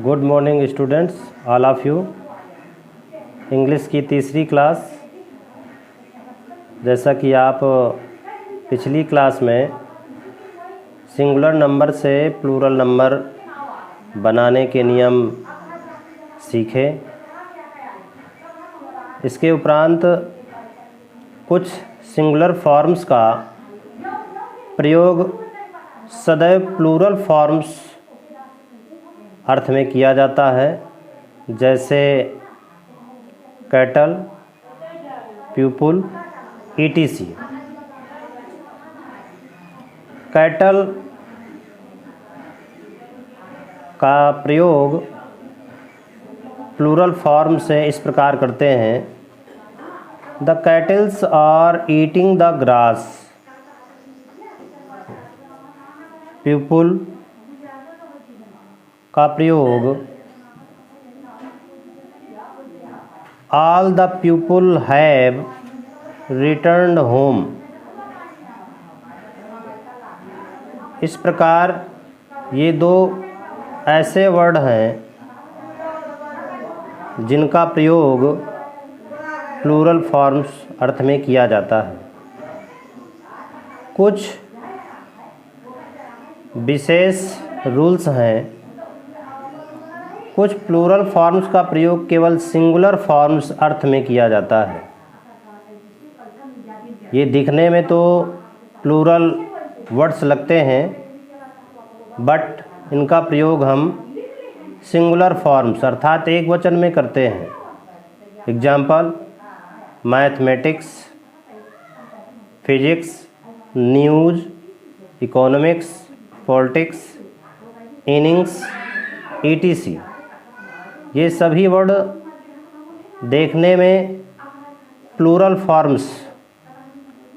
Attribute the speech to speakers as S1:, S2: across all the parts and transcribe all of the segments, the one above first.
S1: Good morning students, all of you. English की तीसरी class. जैसा कि आप पिछली क्लास में सिंगुलर नंबर से प्लूरल नंबर बनाने के नियम सीखे, इसके उपरांत कुछ सिंगुलर फॉर्म्स का प्रयोग सदैव प्लूरल फॉर्म्स अर्थ में किया जाता है, जैसे कैटल, प्यूपुल, etc। कैटल का प्रयोग प्लूरल फॉर्म से इस प्रकार करते हैं: the cattles are eating the grass. People का प्रयोग all the people have returned home. इस प्रकार ये दो ऐसे वर्ड हैं जिनका प्रयोग प्लूरल फॉर्म्स अर्थ में किया जाता है। कुछ विशेष रूल्स हैं। कुछ प्लूरल फॉर्म्स का प्रयोग केवल सिंगुलर फॉर्म्स अर्थ में किया जाता है। ये दिखने में तो प्लूरल वर्ड्स लगते हैं, बट इनका प्रयोग हम सिंगुलर फॉर्म्स अर्थात एक वचन में करते हैं। Example: mathematics, physics, news, economics, politics, innings, etc। ये सभी वर्ड देखने में प्लूरल फॉर्म्स,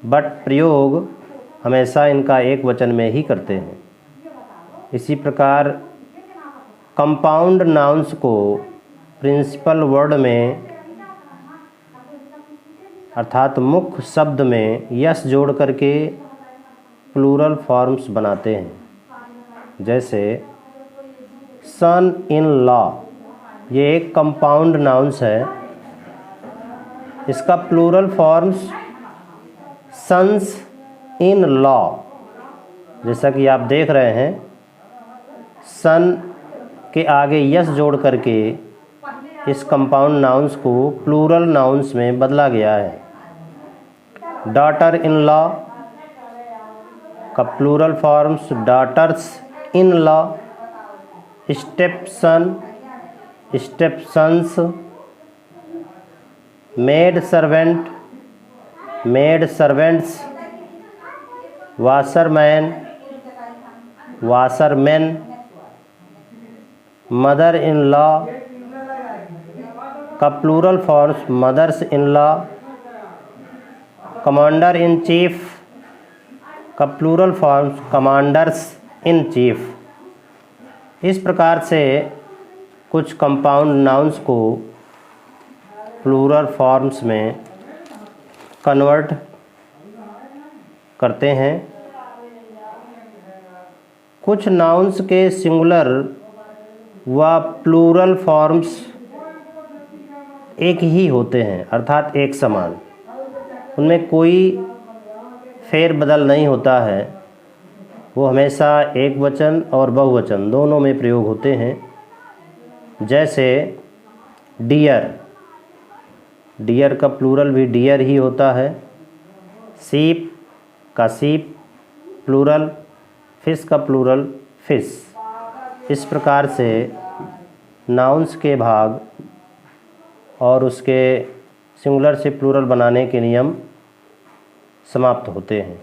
S1: बट प्रयोग हमेशा इनका एक वचन में ही करते हैं। इसी प्रकार कंपाउंड नाउन्स को प्रिंसिपल वर्ड में अर्थात मुख्य शब्द में यस जोड़ करके प्लूरल फॉर्म्स बनाते हैं, जैसे सन इन लॉ। ये एक कंपाउंड नाउन्स है। इसका plural forms sons in law. जैसा कि आप देख रहे हैं, सन के आगे यस जोड़ करके इस कंपाउंड नाउन्स को प्लूरल नाउन्स में बदला गया है। डॉटर इन लॉ का plural forms daughters in law. Step son, step sons. Maid servant, maid servants. Washerman, washerman. Mother in law का plural forms mothers in law. Commander in chief का plural forms commanders in chief. इस प्रकार से कुछ compound nouns को plural forms में convert करते हैं। कुछ नाउन्स के सिंगुलर व प्लूरल फॉर्म्स एक ही होते हैं, अर्थात एक समान। उनमें कोई फेर बदल नहीं होता है। वो हमेशा एक वचन और बहुवचन दोनों में प्रयोग होते हैं। जैसे डियर, डियर का प्लूरल भी डियर ही होता है। सीप का सीप प्लूरल, फिश का प्लूरल फिश। इस प्रकार से नाउन्स के भाग और उसके सिंगुलर से प्लूरल बनाने के नियम समाप्त होते हैं।